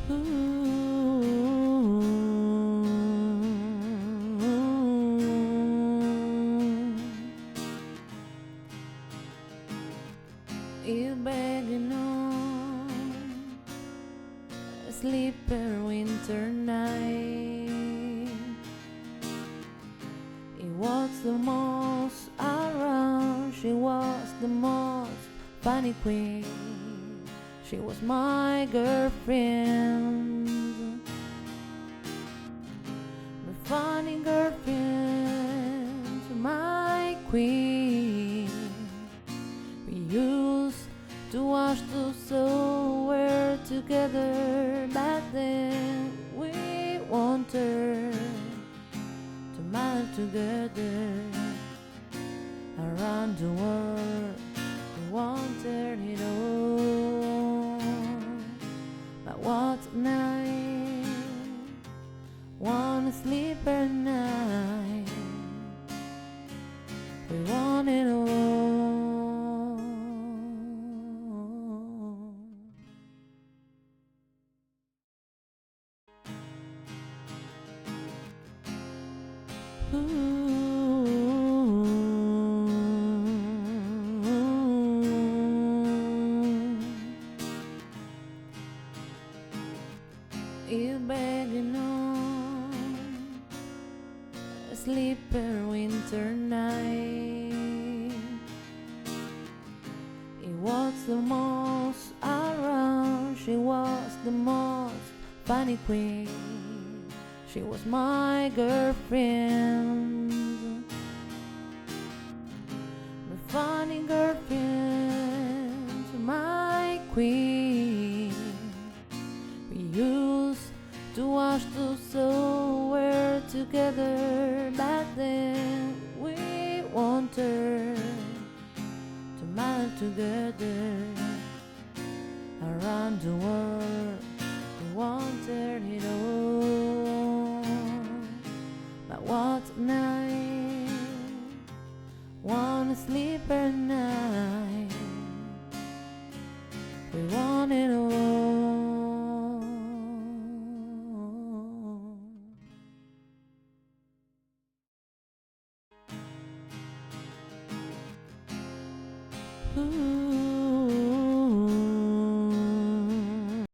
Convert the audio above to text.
You begging on a sleeper winter night. It was the most around. She was the most funny queen. She was my girlfriend, my funny girlfriend, my queen. We used to wash the soul together back then. We wanted to marry together around the world. We wanted it all, but what night, one sleeper night, we want it all. You begging on a sleeper winter night. It was the most around. She was the most funny queen. She was my girlfriend, my funny girlfriend, my queen. We used to wash the soul together back then. We wanted to marry together around the world. We wanted it all, but what night, one sleeper night, we want it all.